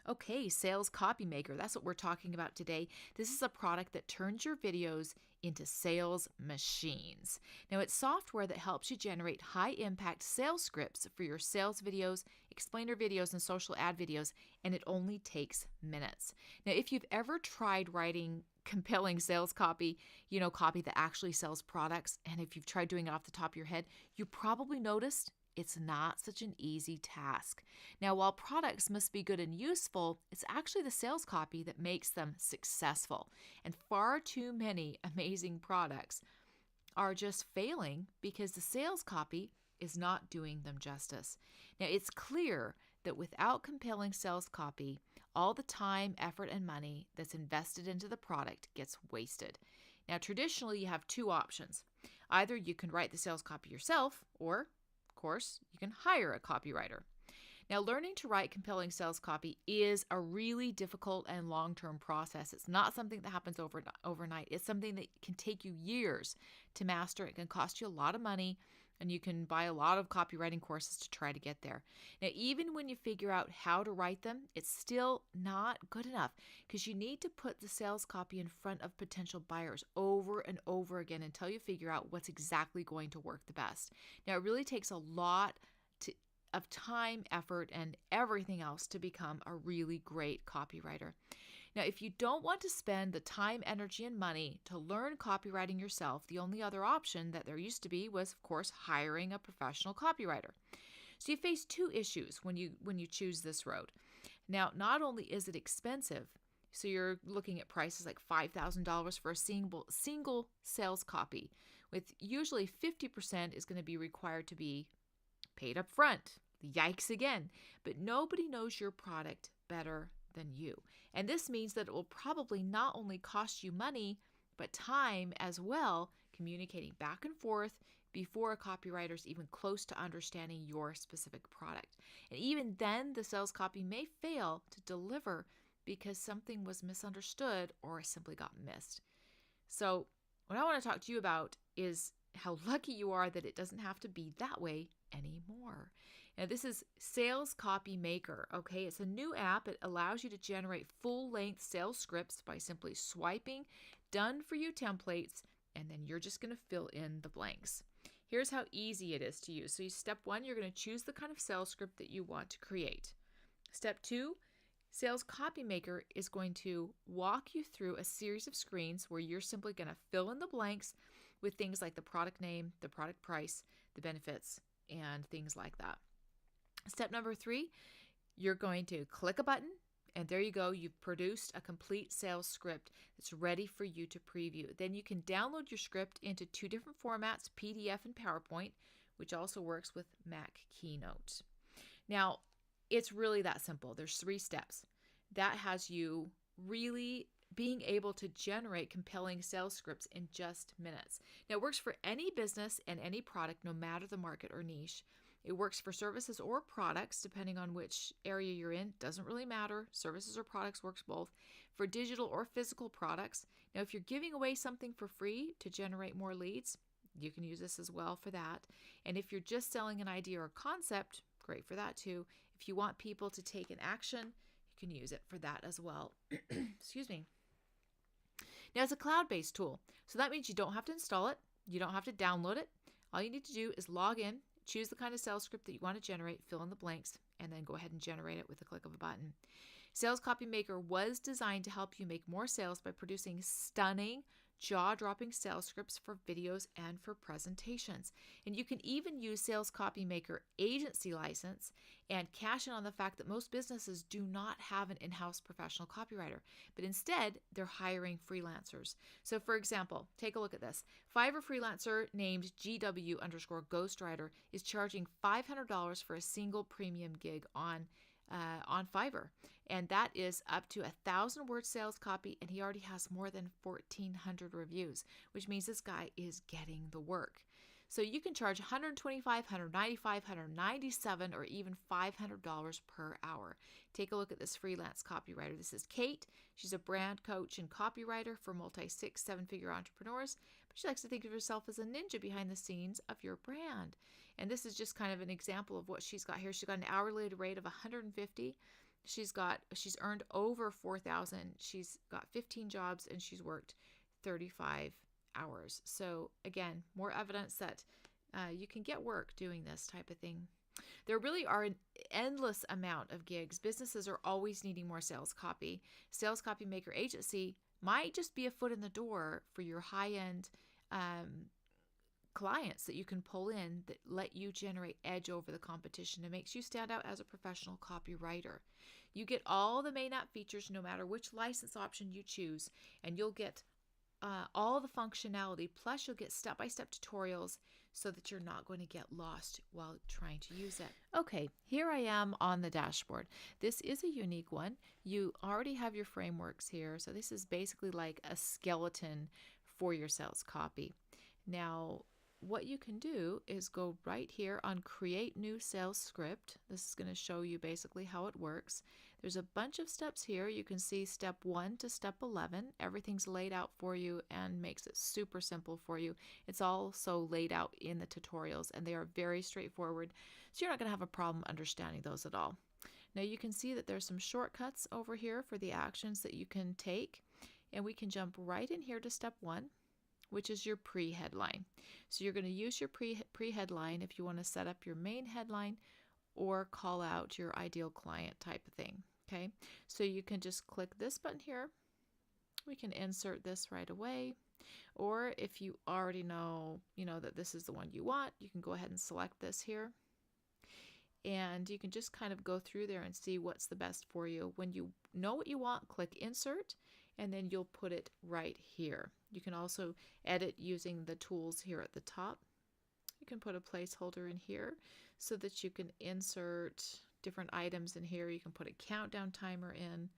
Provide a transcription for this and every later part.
Okay, SalesCopyMaker, that's what we're talking about today. This is a product that turns your videos into sales machines. Now, it's software that helps you generate high-impact sales scripts for your sales videos, explainer videos, and social ad videos, and it only takes minutes. Now, if you've ever tried writing compelling sales copy, copy that actually sells products, and if you've tried doing it off the top of your head, you probably noticed it's not such an easy task. Now, while products must be good and useful, it's actually the sales copy that makes them successful. And far too many amazing products are just failing because the sales copy is not doing them justice. Now, it's clear that without compelling sales copy, all the time, effort, and money that's invested into the product gets wasted. Now, traditionally, you have two options. Either you can write the sales copy yourself, or of course, you can hire a copywriter. Now, learning to write compelling sales copy is a really difficult and long-term process. It's not something that happens overnight. It's something that can take you years to master. It can cost you a lot of money, and you can buy a lot of copywriting courses to try to get there. Now, even when you figure out how to write them, it's still not good enough because you need to put the sales copy in front of potential buyers over and over again until you figure out what's exactly going to work the best. Now, it really takes a lot of time, effort, and everything else to become a really great copywriter. Now, if you don't want to spend the time, energy, and money to learn copywriting yourself, the only other option that there used to be was, of course, hiring a professional copywriter. So you face two issues when you choose this road. Now, not only is it expensive, so you're looking at prices like $5,000 for a single sales copy, with usually 50% is going to be required to be paid up front. Yikes again. But nobody knows your product better than you. And this means that it will probably not only cost you money, but time as well, communicating back and forth before a copywriter is even close to understanding your specific product. And even then, the sales copy may fail to deliver because something was misunderstood or simply got missed. So what I want to talk to you about is how lucky you are that it doesn't have to be that way anymore. Now, this is SalesCopyMaker, okay? It's a new app. It allows you to generate full-length sales scripts by simply swiping done for you templates, and then you're just going to fill in the blanks. Here's how easy it is to use. So step one, you're going to choose the kind of sales script that you want to create. Step two, SalesCopyMaker is going to walk you through a series of screens where you're simply going to fill in the blanks with things like the product name, the product price, the benefits, and things like that. Step number three, you're going to click a button, and there you go. You've produced a complete sales script that's ready for you to preview. Then you can download your script into two different formats, PDF and PowerPoint, which also works with Mac Keynote. Now, it's really that simple. There's 3 steps. That has you really being able to generate compelling sales scripts in just minutes. Now, it works for any business and any product, no matter the market or niche. It works for services or products, depending on which area you're in. Doesn't really matter. Services or products works both. For digital or physical products. Now, if you're giving away something for free to generate more leads, you can use this as well for that. And if you're just selling an idea or concept, great for that too. If you want people to take an action, you can use it for that as well. Excuse me. Now, it's a cloud-based tool, so that means you don't have to install it. You don't have to download it. All you need to do is log in, choose the kind of sales script that you want to generate, fill in the blanks, and then go ahead and generate it with the click of a button. SalesCopyMaker was designed to help you make more sales by producing stunning, jaw-dropping sales scripts for videos and for presentations. And you can even use SalesCopyMaker agency license and cash in on the fact that most businesses do not have an in-house professional copywriter, but instead they're hiring freelancers. So for example, take a look at this. Fiverr freelancer named GW_Ghostwriter is charging $500 for a single premium gig on Fiverr, and that is up to 1,000-word sales copy, and he already has more than 1,400 reviews, which means this guy is getting the work. So you can charge $125, $195, $197, or even $500 per hour. Take a look at this freelance copywriter. This is Kate. She's a brand coach and copywriter for multi-6, 7-figure entrepreneurs, but she likes to think of herself as a ninja behind the scenes of your brand. And this is just kind of an example of what she's got here. She's got an hourly rate of $150. she's earned over 4,000. She's got 15 jobs and she's worked 35 hours. So again, more evidence that you can get work doing this type of thing. There really are an endless amount of gigs. Businesses are always needing more sales copy. SalesCopyMaker agency might just be a foot in the door for your high-end clients that you can pull in that let you generate edge over the competition and makes you stand out as a professional copywriter. You get all the main app features no matter which license option you choose, and you'll get all the functionality, plus you'll get step-by-step tutorials so that you're not going to get lost while trying to use it. Okay, here I am on the dashboard. This is a unique one. You already have your frameworks here, so this is basically like a skeleton for your sales copy. Now, what you can do is go right here on Create New Sales Script. This is going to show you basically how it works. There's a bunch of steps here. You can see step 1 to step 11. Everything's laid out for you and makes it super simple for you. It's also laid out in the tutorials, and they are very straightforward, so you're not going to have a problem understanding those at all. Now you can see that there's some shortcuts over here for the actions that you can take, and we can jump right in here to step 1, which is your pre-headline. So you're going to use your pre-headline if you want to set up your main headline or call out your ideal client type of thing. Okay, so you can just click this button here. We can insert this right away. Or if you already know, that this is the one you want, you can go ahead and select this here. And you can just kind of go through there and see what's the best for you. When you know what you want, click insert, and then you'll put it right here. You can also edit using the tools here at the top. You can put a placeholder in here so that you can insert different items in here. You can put a countdown timer in,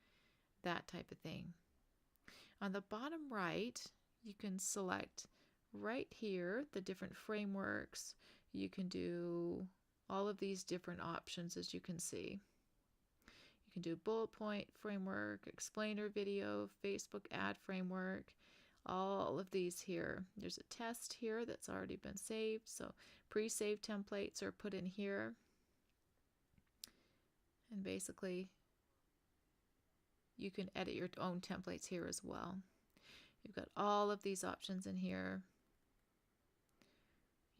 that type of thing. On the bottom right, you can select right here the different frameworks. You can do all of these different options, as you can see. You can do bullet point framework, explainer video, Facebook ad framework, all of these here. There's a test here that's already been saved, so pre-saved templates are put in here. And basically, you can edit your own templates here as well. You've got all of these options in here.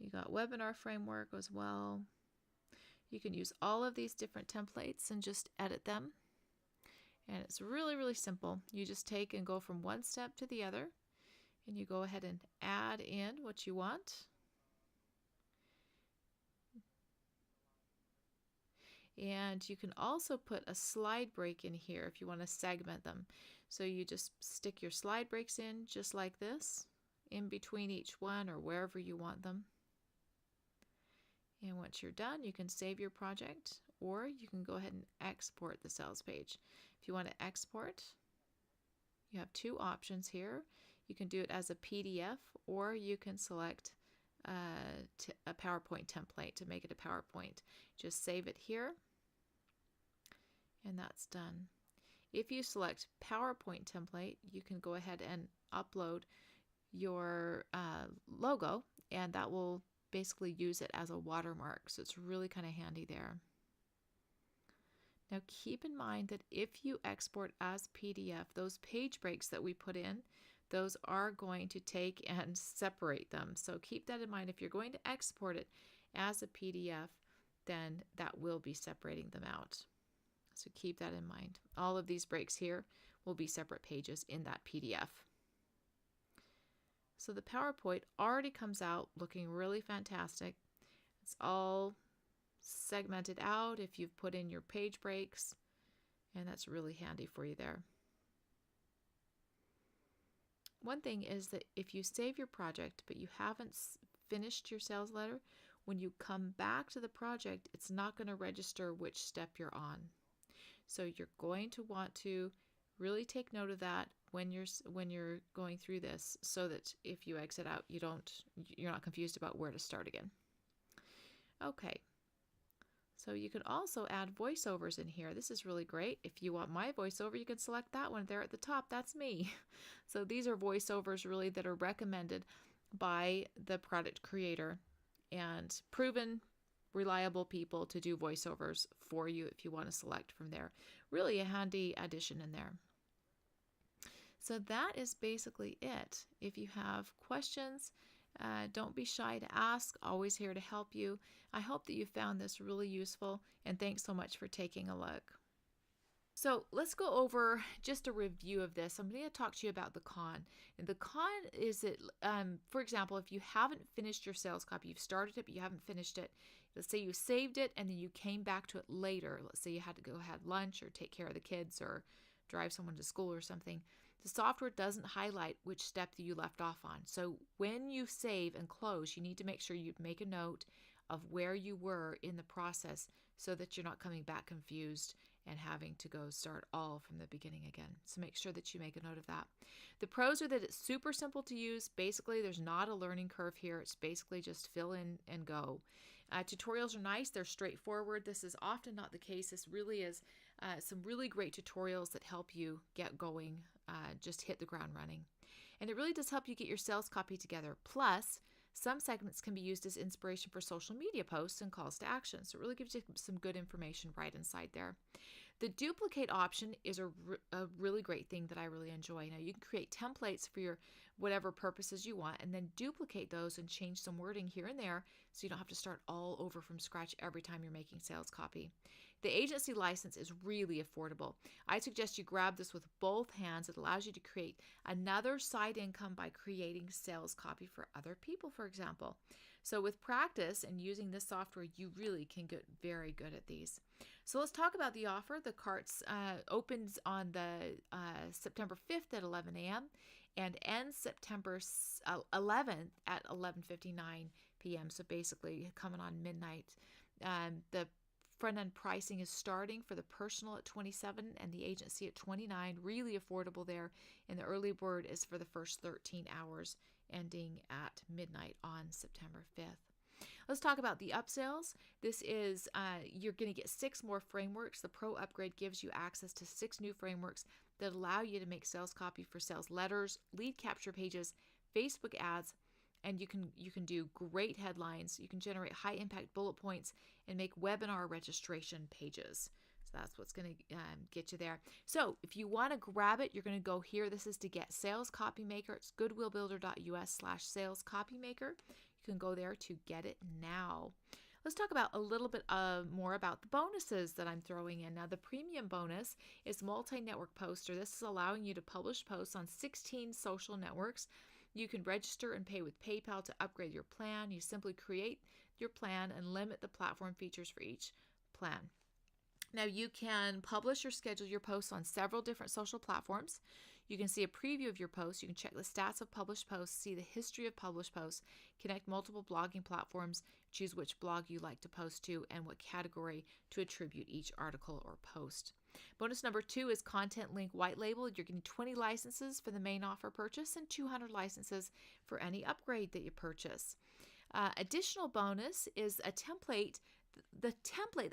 You got webinar framework as well. You can use all of these different templates and just edit them. And it's really, really simple. You just take and go from one step to the other, and you go ahead and add in what you want. And you can also put a slide break in here if you want to segment them. So you just stick your slide breaks in just like this, in between each one or wherever you want them. And once you're done, you can save your project, or you can go ahead and export the sales page. If you want to export, you have two options here. You can do it as a PDF, or you can select a PowerPoint template to make it a PowerPoint. Just save it here, and that's done. If you select PowerPoint template, you can go ahead and upload your logo, and that will basically use it as a watermark. So it's really kind of handy there. Now keep in mind that if you export as PDF, those page breaks that we put in, those are going to take and separate them. So keep that in mind. If you're going to export it as a PDF, then that will be separating them out. So keep that in mind. All of these breaks here will be separate pages in that PDF. So the PowerPoint already comes out looking really fantastic. It's all segmented out if you've put in your page breaks, and that's really handy for you there. One thing is that if you save your project but you haven't finished your sales letter, when you come back to the project, it's not going to register which step you're on. So you're going to want to really take note of that when you're going through this, so that if you exit out, you're not confused about where to start again. Okay. So you can also add voiceovers in here. This is really great. If you want my voiceover, you can select that one there at the top. That's me. So these are voiceovers really that are recommended by the product creator and proven reliable people to do voiceovers for you if you want to select from there. Really a handy addition in there. So that is basically it. If you have questions, don't be shy to ask. Always here to help you. I hope that you found this really useful, and thanks so much for taking a look. So let's go over just a review of this. I'm going to talk to you about the con. And the con is that, for example, if you haven't finished your sales copy, you've started it, but you haven't finished it. Let's say you saved it and then you came back to it later. Let's say you had to go have lunch or take care of the kids or drive someone to school or something. The software doesn't highlight which step that you left off on. So when you save and close, you need to make sure you make a note of where you were in the process so that you're not coming back confused and having to go start all from the beginning again. So make sure that you make a note of that. The pros are that it's super simple to use. Basically, there's not a learning curve here. It's basically just fill in and go. Tutorials are nice. They're straightforward. This is often not the case. This really is some really great tutorials that help you get going, just hit the ground running. And it really does help you get your sales copy together. Plus, some segments can be used as inspiration for social media posts and calls to action. So it really gives you some good information right inside there. The duplicate option is a really great thing that I really enjoy. Now you can create templates for your whatever purposes you want and then duplicate those and change some wording here and there so you don't have to start all over from scratch every time you're making sales copy. The agency license is really affordable. I suggest you grab this with both hands. It allows you to create another side income by creating sales copy for other people, for example. So with practice and using this software, you really can get very good at these. So let's talk about the offer. The carts opens on the September 5th at 11 a.m. and ends September 11th at 11:59 p.m. So basically coming on midnight. The front-end pricing is starting for the personal at $27 and the agency at $29. Really affordable there. And the early bird is for the first 13 hours ending at midnight on September 5th. Let's talk about the upsells. This is, you're going to get 6 more frameworks. The Pro upgrade gives you access to 6 new frameworks that allow you to make sales copy for sales letters, lead capture pages, Facebook ads, and you can do great headlines. You can generate high impact bullet points and make webinar registration pages. So that's what's going to get you there. So if you want to grab it, you're going to go here. This is to get SalesCopyMaker. It's goodwillbuilder.us/SalesCopyMaker. You can go there to get it now. Let's talk about a little bit more about the bonuses that I'm throwing in. Now, the premium bonus is multi-network poster. This is allowing you to publish posts on 16 social networks. You can register and pay with PayPal to upgrade your plan. You simply create your plan and limit the platform features for each plan. Now you can publish or schedule your posts on several different social platforms. You can see a preview of your posts. You can check the stats of published posts, see the history of published posts, connect multiple blogging platforms, choose which blog you like to post to, and what category to attribute each article or post. Bonus number 2 is content link white label. You're getting 20 licenses for the main offer purchase and 200 licenses for any upgrade that you purchase. Additional bonus is a template. The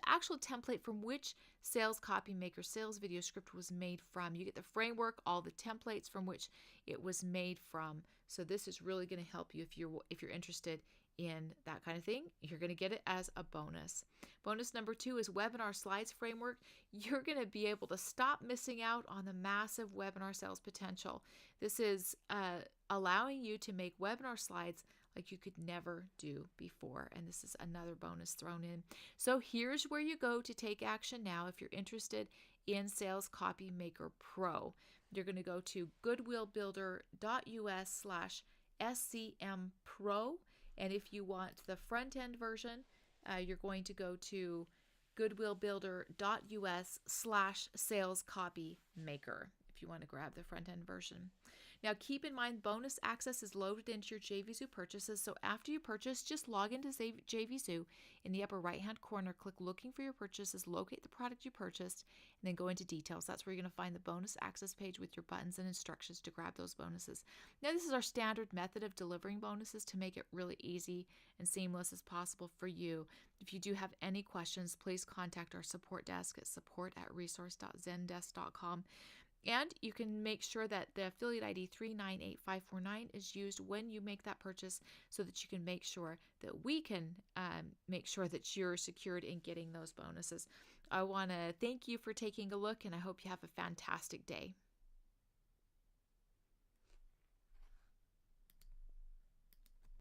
actual template from which SalesCopyMaker sales video script was made from. You get the framework, all the templates from which it was made from. So this is really going to help you if you're interested in that kind of thing. You're going to get it as a bonus. Bonus number 2 is webinar slides framework. You're going to be able to stop missing out on the massive webinar sales potential. This is allowing you to make webinar slides like you could never do before. And this is another bonus thrown in. So here's where you go to take action now if you're interested in SalesCopyMaker Pro. You're going to go to goodwillbuilder.us/SCM Pro. And if you want the front-end version, you're going to go to goodwillbuilder.us/SalesCopyMaker if you want to grab the front-end version. Now, keep in mind, bonus access is loaded into your JVZoo purchases. So after you purchase, just log into JVZoo. In the upper right-hand corner, click Looking for Your Purchases, locate the product you purchased, and then go into Details. That's where you're going to find the bonus access page with your buttons and instructions to grab those bonuses. Now, this is our standard method of delivering bonuses to make it really easy and seamless as possible for you. If you do have any questions, please contact our support desk at support@resource.zendesk.com. And you can make sure that the affiliate ID 398549 is used when you make that purchase so that you can make sure that we can make sure that you're secured in getting those bonuses. I want to thank you for taking a look, and I hope you have a fantastic day.